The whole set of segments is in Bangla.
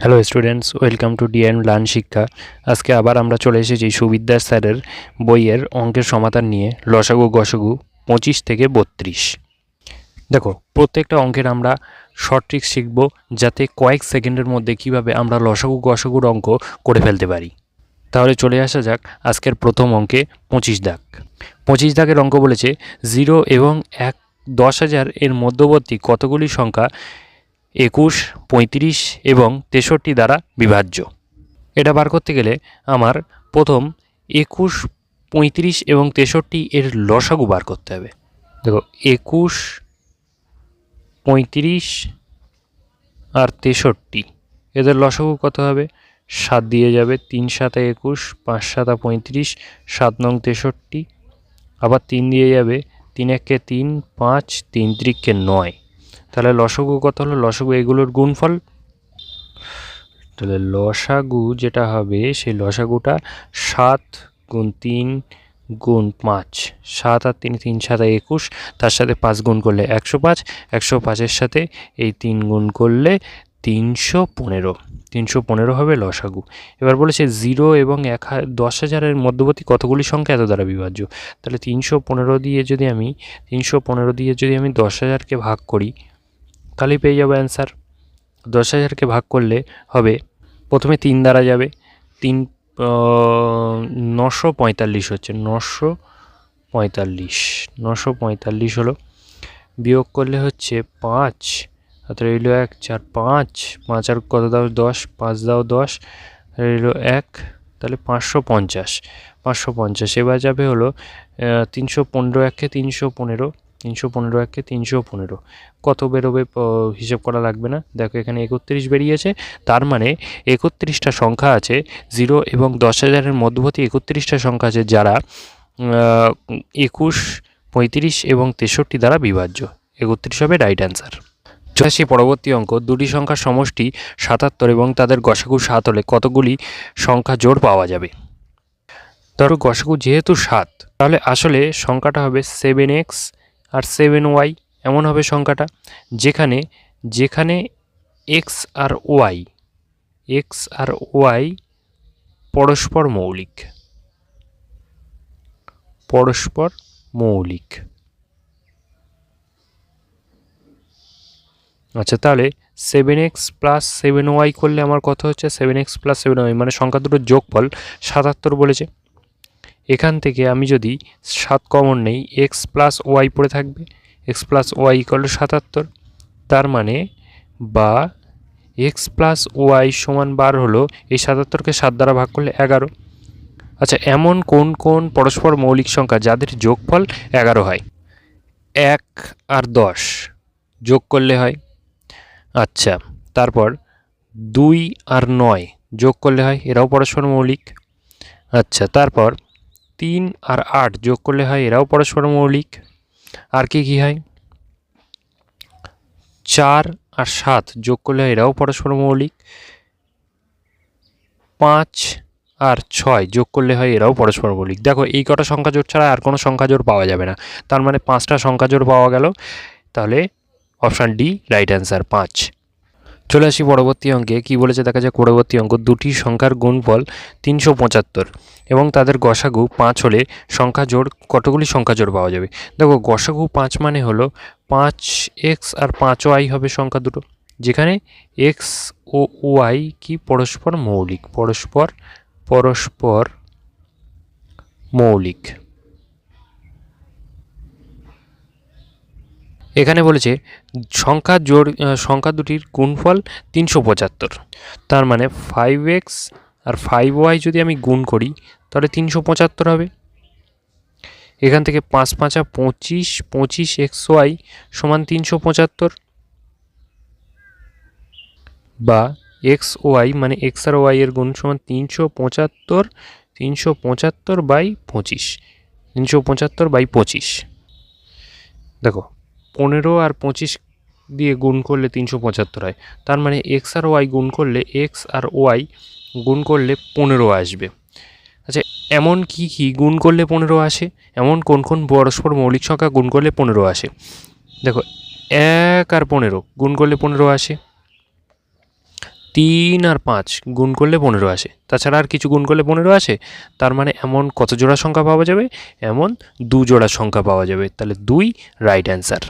Hello students, welcome to D and learn শিক্ষা। আজকে আবার আমরা চলে এসেছি সুবিদ্যার স্যারের বইয়ের অঙ্কের সমাধান নিয়ে, লসাগু গসাগু 25 থেকে 32। দেখো, প্রত্যেকটা অঙ্কের আমরা শর্ট ট্রিক শিখব, যাতে কয়েক সেকেন্ডের মধ্যে কিভাবে আমরা লসাগু গসাগুর অঙ্ক করে ফেলতে পারি। তাহলে চলে আসা যাক আজকের প্রথম অঙ্কে 25 দাগ। 25 দাগের অঙ্ক বলেছে 0 এবং 10,000 এর মধ্যবর্তী কতগুলি সংখ্যা 21, 35 এবং 63 দ্বারা বিভাজ্য। এটা বার করতে গেলে আমার প্রথম 21, 35 এবং 63 এর লসাগু বার করতে হবে। দেখো, 21, 35 আর 63 এদের লসাগু কত হবে? 7 দিয়ে যাবে, 3 7 21, 5 7 35, 7 নং 63, আবার 3 দিয়ে যাবে, 3 1 3, 5 3 3 9। তাহলে লসাগু কত হলো? লসাগু এগুলোর গুণফল। তাহলে লসাগু যেটা হবে, সেই লসাগুটা 7 গুণ 3 গুণ 5, 7 আর 3 3 7 21, তার সাথে 5 গুণ করলে 105, 105-এর সাথে এই 3 গুণ করলে 315, 315 হবে লসাগু। এবার বলেছে 0 এবং 10,000-এর মধ্যবর্তী কতগুলি সংখ্যা এত দ্বারা বিভাজ্য। তাহলে 315 দিয়ে যদি আমি 10,000-কে ভাগ করি, তাহলেই পেয়ে যাবো অ্যান্সার। 10,000-কে ভাগ করলে হবে, প্রথমে 3 দ্বারা যাবে, 3 945 হচ্ছে, 945 হলো। বিয়োগ করলে হচ্ছে 5, তারপরে রইল 1 4 5, 5 আর কত দাও 10, 5 দাও 10, রইল 1, তাহলে 550। এবার যাবে হলো 315 1-কে 315, 1-কে 315 কত বেরোবে হিসেব করা লাগবে না। দেখো, এখানে 31 বেরিয়েছে, তার মানে 31টা সংখ্যা আছে 0 এবং 10,000-এর মধ্যবর্তী 31টা সংখ্যা আছে যারা 21, 35 এবং 63 দ্বারা বিভাজ্য। 31 হবে রাইট অ্যান্সার। চলে পরবর্তী অঙ্ক। দুটি সংখ্যার সমষ্টি 77 এবং তাদের গসাগু 7 হলে কতগুলি সংখ্যা জোড় পাওয়া যাবে। ধরো গসাগু যেহেতু 7, তাহলে আসলে সংখ্যাটা হবে 7x আর 7y। এমন হবে সংখ্যাটা, যেখানে x আর y পরস্পর মৌলিক। আচ্ছা, তাহলে 7x প্লাস 7y করলে আমার কত হচ্ছে? 7x প্লাস 7y মানে সংখ্যা দুটোর যোগফল 77 বলেছে। এখান থেকে আমি যদি 7 কমন নেই, x প্লাস ওয়াই পড়ে থাকবে, x plus Y equal to 77। তার মানে বা x প্লাস ওয়াই সমান 12 হলো, এই 77-কে 7 দ্বারা ভাগ করলে 11। আচ্ছা, এমন কোন কোন পরস্পর মৌলিক সংখ্যা যাদের যোগফল 11 হয়? 1 আর 10 যোগ করলে হয়। আচ্ছা, তারপর 2 আর 9 যোগ করলে হয়, এরাও পরস্পর মৌলিক। আচ্ছা, তারপর 3 আর 8 যোগ করলে হয়, এরাও পরস্পর মৌলিক। আর কি হয়? 4 আর 7 যোগ করলে হয়, এরাও পরস্পর মৌলিক। 5 আর 6 যোগ করলে হয়, এরাও পরস্পর মৌলিক। দেখো, এই কটা সংখ্যা জোড় ছাড়া আর কোনো সংখ্যা জোড় পাওয়া যাবে না। তার মানে 5টা সংখ্যা জোড় পাওয়া গেল। তাহলে অপশান ডি রাইট অ্যান্সার, 5। চলে আসি পরবর্তী অঙ্কে। কি বলেছে দেখা যাক পরবর্তী অঙ্ক। দুটি সংখ্যার গুণফল 375 এবং তাদের গসাগু 5 হলে কতগুলি সংখ্যা জোড় পাওয়া যাবে। দেখো, গসাগু 5 মানে হলো 5x আর 5y হবে সংখ্যা দুটো, যেখানে x ও y কি পরস্পর মৌলিক। এখানে বলেছে সংখ্যা দুটির গুণফল 375। তার মানে 5x আর 5y যদি আমি গুণ করি, তাহলে 375 হবে। এখান থেকে 5 5 25, 25xy সমান 375, বা এক্স ওয়াই মানে এক্স আর ওয়াই এর গুণ সমান 375/25। দেখো, 15 আর 25 দিয়ে গুণ করলে 375 হয়। তার মানে এক্স আর ওয়াই গুণ করলে 15 আসবে। আচ্ছা, এমন কি গুণ করলে 15 আসে? এমন কোন কোন পরস্পর মৌলিক সংখ্যা গুণ করলে 15 আসে? দেখো, 1 আর 15 গুণ করলে 15 আসে। 3 আর 5 গুণ করলে 15 আসে, তাছাড়া আর কিছু গুণ করলে 15 আসে। তার মানে এমন কত জোড়া সংখ্যা পাওয়া যাবে? এমন 2 জোড়া সংখ্যা পাওয়া যাবে। তাহলে 2 রাইট অ্যান্সার।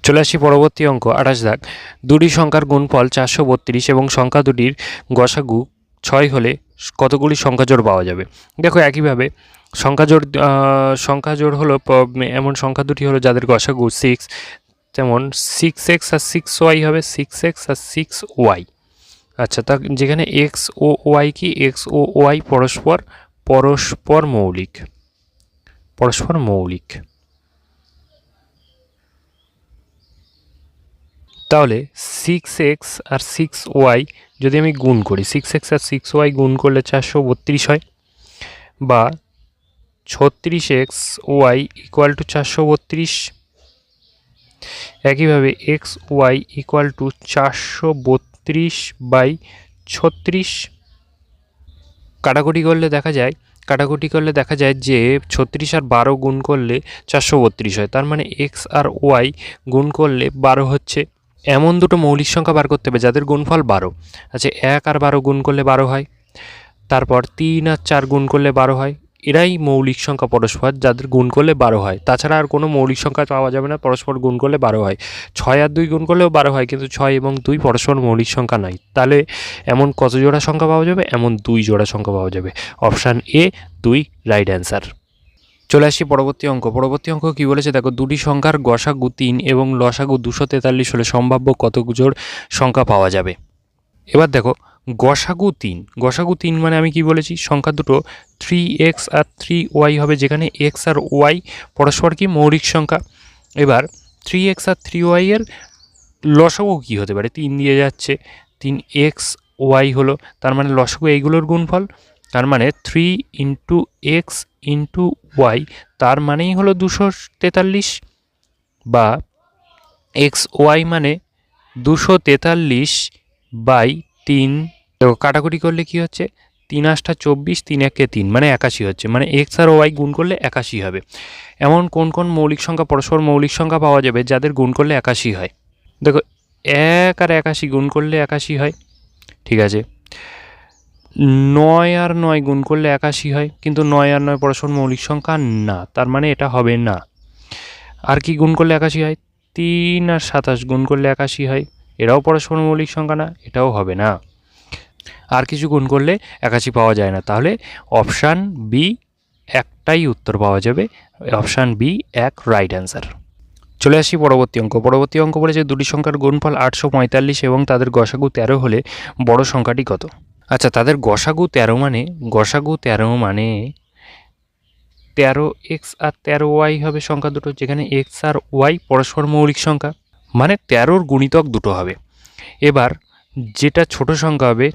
চলে আসি পরবর্তী অঙ্ক 28 দাগ। দুটি সংখ্যার গুণফল 432 এবং সংখ্যা দুটির গসাগু 6 হলে কতগুলি সংখ্যা জোড় পাওয়া যাবে? দেখো একইভাবে সংখ্যা জোড় হলো এমন সংখ্যা দুটি হলো যাদের গসাগু 6, যেমন 6x আর 6y হবে, 6x আর 6y। আচ্ছা, তা যেখানে x ও y কি, x ও y পরস্পর মৌলিক। তাহলে 6x আর 6y যদি আমি গুণ করি, 6x আর 6y গুণ করলে 432 হয়, বা 36xy ইকুয়াল টু 432। একইভাবে xy ইকুয়াল টু 432/36। কাটাকুটি করলে দেখা যায় যে 36 আর 12 গুণ করলে 432 হয়। তার মানে x আর y গুণ করলে 12 হচ্ছে। এমন দুটো মৌলিক সংখ্যা বার করতে হবে যাদের গুণফল 12। আচ্ছা, 1 আর 12 গুণ করলে 12 হয়, তারপর 3 আর 4 গুণ করলে 12 হয়। এরাই মৌলিক সংখ্যা পরস্পর, যাদের গুণ করলে 12 হয়। তাছাড়া আর কোনো মৌলিক সংখ্যা পাওয়া যাবে না পরস্পর গুণ করলে 12 হয়। 6 আর 2 গুণ করলেও 12 হয়, কিন্তু 6 এবং 2 পরস্পর মৌলিক সংখ্যা নাই। তাহলে এমন কত জোড়া সংখ্যা পাওয়া যাবে? এমন 2 জোড়া সংখ্যা পাওয়া যাবে। Option A 2 right answer. চলে আসি পরবর্তী অঙ্ক কি বলেছে দেখো, দুটি সংখ্যার গসাগু 3 এবং লসাগু 243 হলে সম্ভাব্য কত জোড় সংখ্যা পাওয়া যাবে? এবার দেখো, গসাগু 3 মানে আমি কি বলেছি, সংখ্যা দুটো 3x আর 3y হবে, যেখানে x আর y পরস্পর কি মৌলিক সংখ্যা। এবার 3x আর 3y এর লসাগু কী হতে পারে? 3 দিয়ে যাচ্ছে, 3x y হলো, তার মানে লসাগু এইগুলোর গুণফল। তার মানে 3 ইন্টু এক্স ইন্টু ওয়াই, তার মানেই হলো 243, বা এক্স ওয়াই মানে 243/3। দেখো কাটাকুটি করলে কি হচ্ছে, 3 8 24, 3 1 3 মানে 81 হচ্ছে, মানে এক্স আর ওয়াই গুণ করলে 81 হবে। এমন কোন কোন মৌলিক সংখ্যা পরস্পর মৌলিক সংখ্যা পাওয়া যাবে যাদের গুণ করলে 81 হয়? দেখো 1 আর 81 গুণ করলে 81 হয়, ঠিক আছে। 9 আর 9 গুণ করলে 81 হয়, কিন্তু 9 আর 9 পরস্পর মৌলিক সংখ্যা না, তার মানে এটা হবে না। আর কি গুণ করলে 81 হয়? 3 আর 27 গুণ করলে 81 হয়, এটাও পরস্পর মৌলিক সংখ্যা না, এটাও হবে না। আর কিছু গুণ করলে 81 পাওয়া যায় না, তাহলে অপশান বি একটাই উত্তর পাওয়া যাবে, অপশান বি 1 রাইট অ্যান্সার। চলে আসি পরবর্তী অঙ্ক বলেছে দুটি সংখ্যার গুণফল 845 এবং তাদের গসাগু 13 হলে বড় সংখ্যাটি কত? আচ্ছা, তাদের গসাগু 13 মানে 13x আর 13y হবে সংখ্যা দুটো, যেখানে x আর y পরস্পর মৌলিক সংখ্যা, মানে 13র গুণিতক দুটো হবে। এবার যেটা ছোট সংখ্যা হবে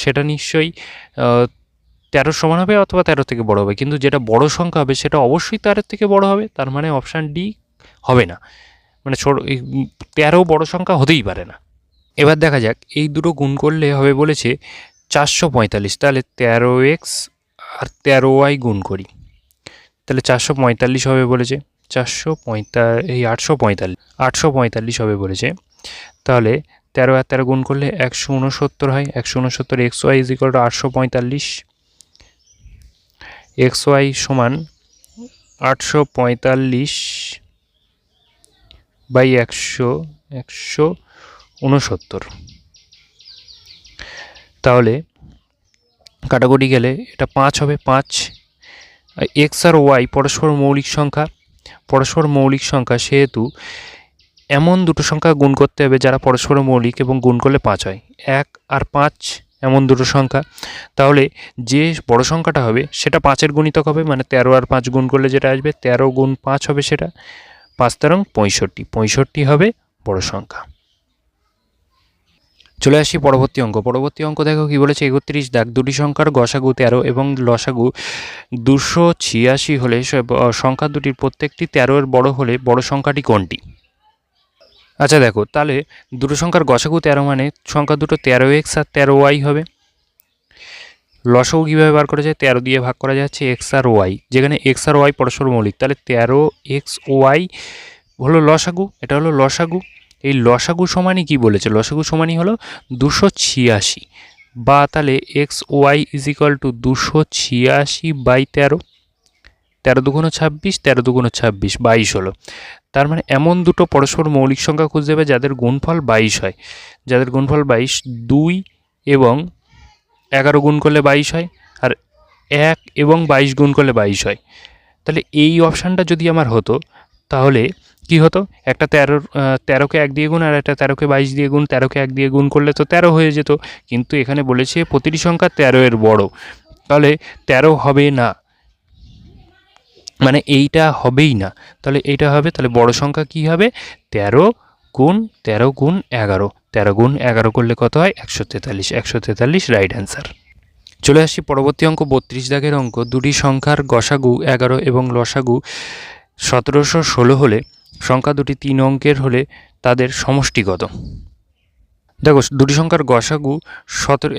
সেটা নিশ্চয়ই 13 সমান হবে অথবা 13 থেকে বড় হবে, কিন্তু যেটা বড় সংখ্যা হবে সেটা অবশ্যই 13 থেকে বড় হবে। তার মানে অপশান ডি হবে না, মানে 13 বড় সংখ্যা হতেই পারে না। এবার দেখা যাক, এই দুটো গুণ করলে হবে বলেছে 445, তাহলে 13x আর 13y গুণ করি, তাহলে 445 হবে বলেছে। 845 হবে বলেছে, তাহলে 13 আর 13 গুণ করলে 169 হয়। 169 xy is equal two 845, xy সমান 845/169। তাহলে কাটাকুটি গেলে এটা 5 হবে। 5 এক্স আর ওয়াই পরস্পর মৌলিক সংখ্যা, সেহেতু এমন দুটো সংখ্যা গুণ করতে হবে যারা পরস্পর মৌলিক এবং গুণ করলে 5 হয়। 1 আর 5 এমন দুটো সংখ্যা, তাহলে যে বড় সংখ্যাটা হবে সেটা 5-এর গুণিতক হবে, মানে 13 আর 5 গুণ করলে যেটা আসবে 13 গুণ 5 হবে, সেটা 5 13 65 হবে বড় সংখ্যা। চলে আসি পরবর্তী অঙ্ক দেখো কি বলেছে, 31 দাগ। দুটি সংখ্যার গসাগু 13 এবং লসাগু 286 হলে সংখ্যা দুটির প্রত্যেকটি 13-এর বড় হলে বড় সংখ্যাটি কোনটি? আচ্ছা দেখো, তাহলে দুটো সংখ্যার গসাগু 13 মানে সংখ্যা দুটো 13x আর 13y হবে। লসাগু কীভাবে বার করা যায়? 13 দিয়ে ভাগ করা যাচ্ছে x আর y, যেখানে x আর y পরস্পর মৌলিক, তাহলে 13xy হলো লসাগু, এটা হলো লসাগু। এই লসাগু সমানই কি বলেছে, লসাগু সমানই হলো 286, বা তাহলে X Y is equal to 286/13, 13 দুগুণ 26, 13 দুগুণ 26, 22 হলো। তার মানে এমন দুটো পরস্পর মৌলিক সংখ্যা খুঁজতে হবে যাদের গুণফল 22 হয়, যাদের গুণফল 22, 2 এবং 11 গুণ করলে 22 হয়, আর 1 এবং 22 গুণ করলে 22 হয়। তাহলে এই অপশানটা যদি আমার হতো তাহলে কি হতো, একটা 13কে 1 দিয়ে গুণ আর একটা 13কে 22 দিয়ে গুণ, 13কে 1 দিয়ে গুণ করলে তো 13 হয়ে যেত, কিন্তু এখানে বলেছে প্রতিটি সংখ্যা 13 এর বড়, তাহলে 13 হবে না, মানে এইটা হবেই না, তাহলে এইটা হবে, তাহলে বড় সংখ্যা কি হবে, 13 গুণ 11, 13 গুণ 11 করলে কত হয়, 143, 143 রাইট অ্যান্সার। চলে আসছি পরবর্তী অঙ্ক 32 দাগের অঙ্ক, দুটি সংখ্যার গসাগু 11 এবং লসাগু 1716 হলে সংখ্যা দুটি 3 অঙ্কের হলে তাদের সমষ্টি কত। দেখো দুটি সংখ্যার গসাগু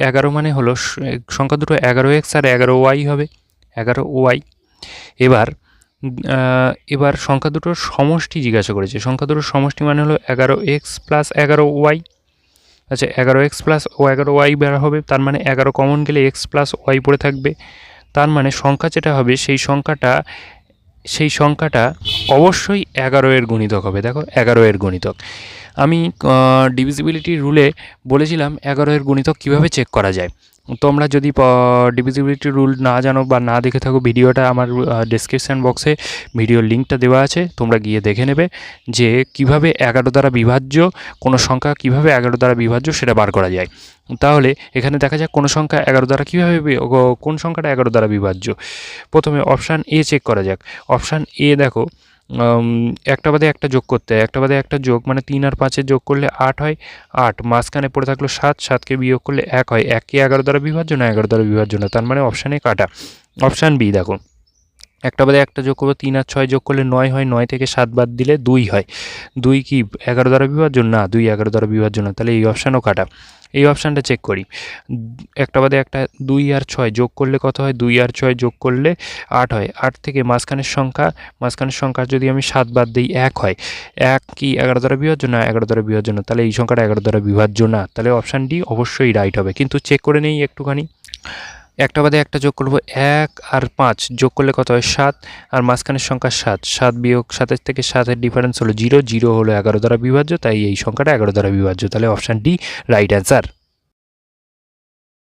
11 মানে হলো সংখ্যা দুটো 11x আর 11y হবে, 11y। এবার সংখ্যা দুটোর সমষ্টি জিজ্ঞাসা করেছে, সংখ্যা দুটোর সমষ্টি মানে হলো 11x প্লাস 11y। আচ্ছা 11x প্লাস 11y বের হবে, তার মানে 11 কমন গেলে x প্লাস y পড়ে থাকবে, তার মানে সংখ্যা যেটা হবে সেই সংখ্যাটা অবশ্যই 11 এর গুণিতক হবে। দেখো 11 এর গুণিতক, আমি ডিভিজিবিলিটি রুলে বলেছিলাম 11 এর গুণিতক কীভাবে চেক করা যায়। তোমরা যদি ডিভিজিবিলিটি রুল না জানো বা না দেখে থাকো, ভিডিওটা আমার ডেসক্রিপশান বক্সে ভিডিওর লিঙ্কটা দেওয়া আছে, তোমরা গিয়ে দেখে নেবে যে কিভাবে 11 দ্বারা বিভাজ্য কোনো সংখ্যা কিভাবে 11 দ্বারা বিভাজ্য সেটা বার করা যায়। তাহলে এখানে দেখা যাক কোনো সংখ্যা 11 দ্বারা কীভাবে কোন সংখ্যাটা 11 দ্বারা বিভাজ্য। প্রথমে অপশান এ চেক করা যাক। অপশান এ দেখো, একটা বাদে একটা যোগ করতে হয়, একটা বাদে একটা যোগ মানে 3 আর 5 যোগ করলে 8 হয়, 8 মাঝখানে পড়ে থাকলো 7, 7কে বিয়োগ করলে 1 হয়, 1 কি 11 দ্বারা বিভাজ্য না, 11 দ্বারা বিভাজ্য না, তার মানে অপশানে কাটা। অপশান বি দেখো, একটা বাদে একটা যোগ করবো, 3 আর 6 যোগ করলে 9 হয়, 9 থেকে 7 বাদ দিলে 2 হয়, 2 কি 11 দ্বারা বিভাজ্য না, 2 11 দ্বারা বিভাজ্য না, তাহলে এই অপশানও কাটা। এই অপশানটা চেক করি, একটা বাদে একটা 2 আর 6 যোগ করলে কত হয়, 2 আর 6 যোগ করলে 8 হয়, 8 থেকে মাঝখানের সংখ্যা যদি আমি 7 বাদ দিই 1 হয়, 1 কি 11 দ্বারা বিভাজ্য না, 11 দ্বারা বিভাজ্য না, তাহলে এই সংখ্যাটা 11 দ্বারা বিভাজ্য না, তাহলে অপশান ডি অবশ্যই রাইট হবে। কিন্তু চেক করে নেই একটুখানি, একটা বাদে একটা যোগ করবো, 1 আর 5 যোগ করলে কত হয় 7, আর মাঝখানের সংখ্যা 7, 7 বিয়োগ 7 থেকে 7-এর ডিফারেন্স হলো 0, 0 হলো 11 দ্বারা বিভাজ্য, তাই এই সংখ্যাটা 11 দ্বারা বিভাজ্য, তাহলে অপশান ডি রাইট অ্যান্সার।